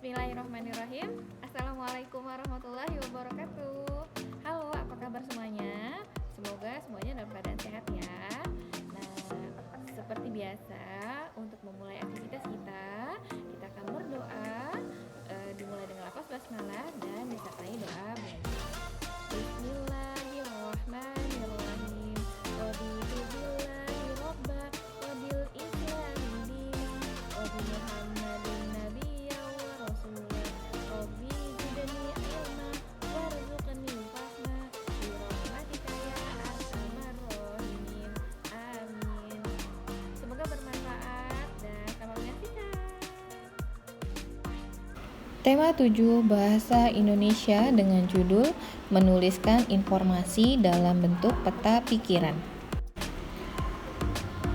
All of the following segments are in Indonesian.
Bismillahirrahmanirrahim. Assalamualaikum warahmatullahi wabarakatuh. Halo, apa kabar semuanya? Semoga semuanya dalam keadaan sehat ya. Nah, seperti biasa untuk memulai aktivitas kita akan berdoa, dimulai dengan lafaz basmalah dan disertai doa belajar. Bismillahirrahmanirrahim. Raditu billahi robba wa bil islami dina wa bi Muhammadin nabiyya wa rasulah. Rabbi zidni ilma warzuqni fahma bi rahmatika ya arhamar rahimin. Amin. Semoga bermanfaat dan selamat menyaksikan. Tema 7 Bahasa Indonesia dengan judul Menuliskan Informasi dalam bentuk peta pikiran.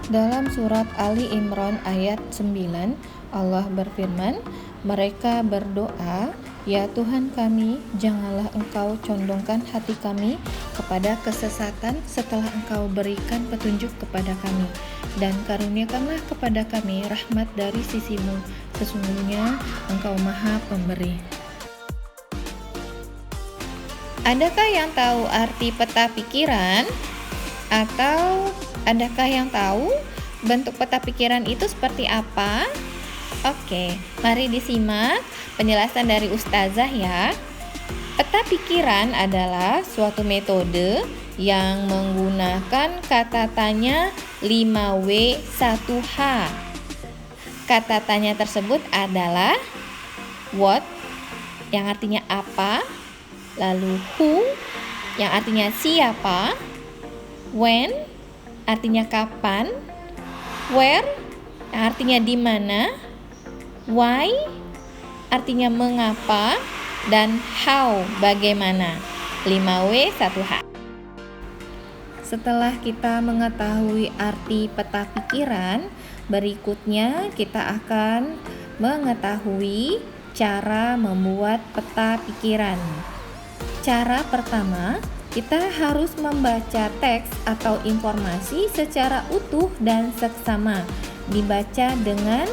Dalam surat Ali Imran ayat 9, Allah berfirman, mereka berdoa, ya Tuhan kami, janganlah Engkau condongkan hati kami kepada kesesatan setelah Engkau berikan petunjuk kepada kami, dan karuniakanlah kepada kami rahmat dari sisi-Mu, sesungguhnya Engkau Maha Pemberi. Adakah yang tahu arti peta pikiran? Atau adakah yang tahu bentuk peta pikiran itu seperti apa? Oke, mari disimak penjelasan dari Ustazah ya. Peta pikiran adalah suatu metode yang menggunakan kata tanya 5W1H. Kata tanya tersebut adalah what, yang artinya apa, lalu who, yang artinya siapa, when, artinya kapan, where, yang artinya di mana, why, artinya mengapa, dan how, bagaimana. 5W1H. Setelah kita mengetahui arti peta pikiran, berikutnya kita akan mengetahui cara membuat peta pikiran. Cara pertama, kita harus membaca teks atau informasi secara utuh dan seksama. Dibaca dengan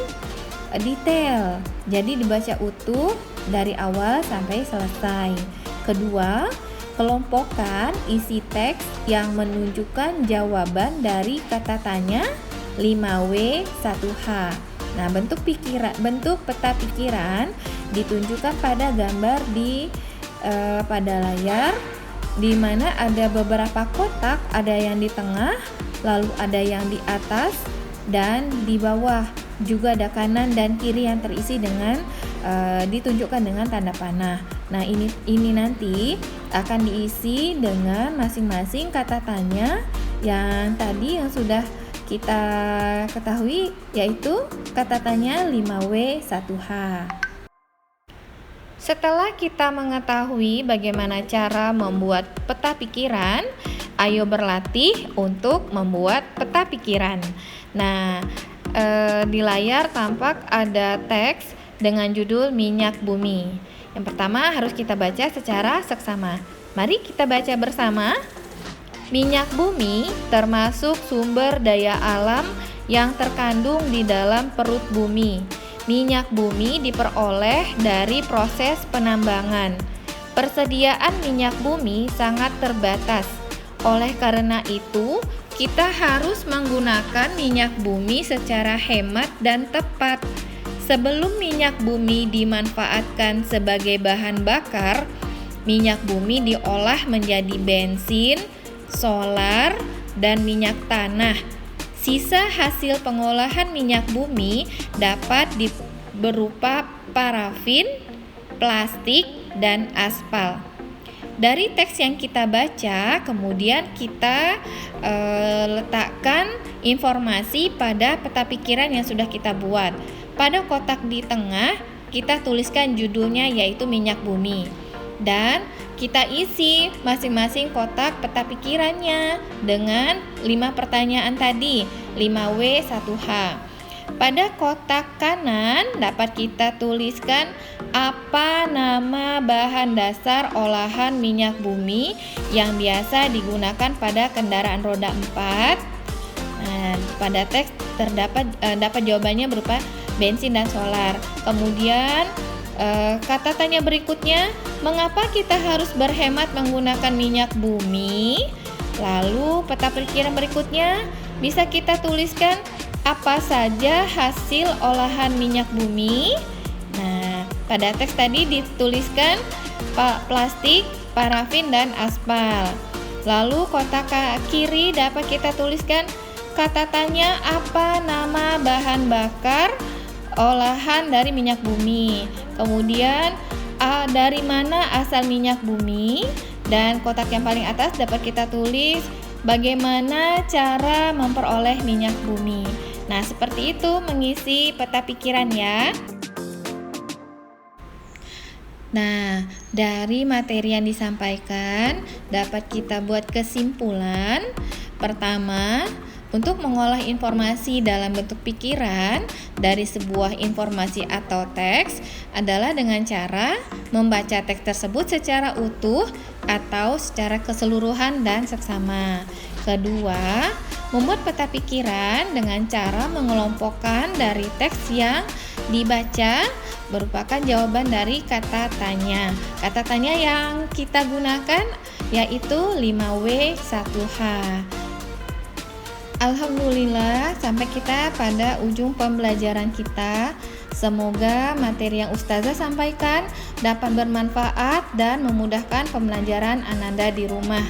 detail, jadi dibaca utuh dari awal sampai selesai. Kedua, kelompokkan isi teks yang menunjukkan jawaban dari kata tanya 5W1H. Nah, bentuk peta pikiran ditunjukkan pada gambar pada layar, di mana ada beberapa kotak, ada yang di tengah, lalu ada yang di atas dan di bawah. Juga ada kanan dan kiri yang terisi dengan ditunjukkan dengan tanda panah. Nah, ini nanti akan diisi dengan masing-masing kata tanya yang tadi yang sudah kita ketahui, yaitu kata tanya 5W1H. Setelah kita mengetahui bagaimana cara membuat peta pikiran, ayo berlatih untuk membuat peta pikiran. Nah, di layar tampak ada teks dengan judul minyak bumi. Yang pertama harus kita baca secara seksama. Mari kita baca bersama. Minyak bumi termasuk sumber daya alam yang terkandung di dalam perut bumi. Minyak bumi diperoleh dari proses penambangan. Persediaan minyak bumi sangat terbatas. Oleh karena itu, kita harus menggunakan minyak bumi secara hemat dan tepat. Sebelum minyak bumi dimanfaatkan sebagai bahan bakar, minyak bumi diolah menjadi bensin, solar, dan minyak tanah. Sisa hasil pengolahan minyak bumi dapat berupa parafin, plastik, dan aspal. Dari teks yang kita baca, kemudian kita letakkan informasi pada peta pikiran yang sudah kita buat. Pada kotak di tengah, kita tuliskan judulnya, yaitu minyak bumi. Dan kita isi masing-masing kotak peta pikirannya dengan 5 pertanyaan tadi, 5W1H. Pada kotak kanan dapat kita tuliskan apa nama bahan dasar olahan minyak bumi yang biasa digunakan pada kendaraan roda 4. Nah, pada teks dapat jawabannya berupa bensin dan solar. Kemudian Kata tanya berikutnya, mengapa kita harus berhemat menggunakan minyak bumi? Lalu peta pikiran berikutnya bisa kita tuliskan apa saja hasil olahan minyak bumi. Nah, pada teks tadi dituliskan plastik, parafin, dan aspal. Lalu kotak kiri dapat kita tuliskan kata tanya apa nama bahan bakar olahan dari minyak bumi. Kemudian dari mana asal minyak bumi, dan kotak yang paling atas dapat kita tulis bagaimana cara memperoleh minyak bumi. Nah, seperti itu mengisi peta pikiran ya. Nah, dari materi yang disampaikan dapat kita buat kesimpulan. Pertama, untuk mengolah informasi dalam bentuk pikiran dari sebuah informasi atau teks adalah dengan cara membaca teks tersebut secara utuh atau secara keseluruhan dan seksama. Kedua, membuat peta pikiran dengan cara mengelompokkan dari teks yang dibaca merupakan jawaban dari kata tanya. Kata tanya yang kita gunakan yaitu 5W1H. Alhamdulillah, sampai kita pada ujung pembelajaran kita. Semoga materi yang Ustazah sampaikan dapat bermanfaat dan memudahkan pembelajaran Ananda di rumah.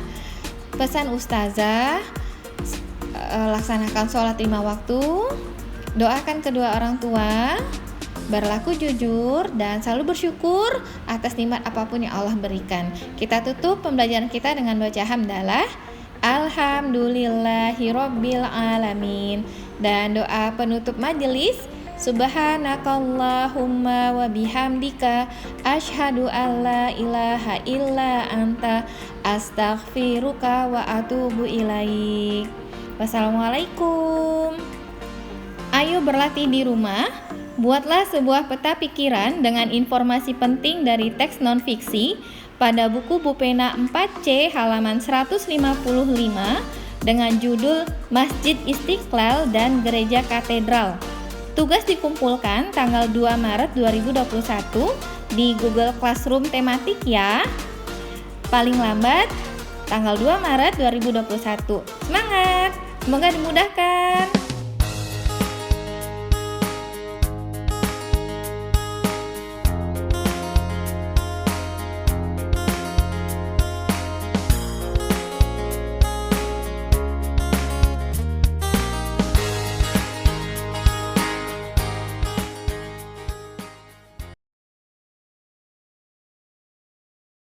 Pesan Ustazah, laksanakan sholat 5 waktu, doakan kedua orang tua, berlaku jujur, dan selalu bersyukur atas nikmat apapun yang Allah berikan. Kita tutup pembelajaran kita dengan baca hamdalah, alhamdulillahirabbil alamin, dan doa penutup majelis, subhanakallahumma wa bihamdika asyhadu alla ilaha illa anta astaghfiruka wa atubu ilaik. Wassalamualaikum. Ayo berlatih di rumah. Buatlah sebuah peta pikiran dengan informasi penting dari teks non-fiksi pada buku Bupena 4C halaman 155 dengan judul Masjid Istiqlal dan Gereja Katedral. Tugas dikumpulkan tanggal 2 Maret 2021 di Google Classroom tematik ya. Paling lambat tanggal 2 Maret 2021. Semangat! Semoga dimudahkan.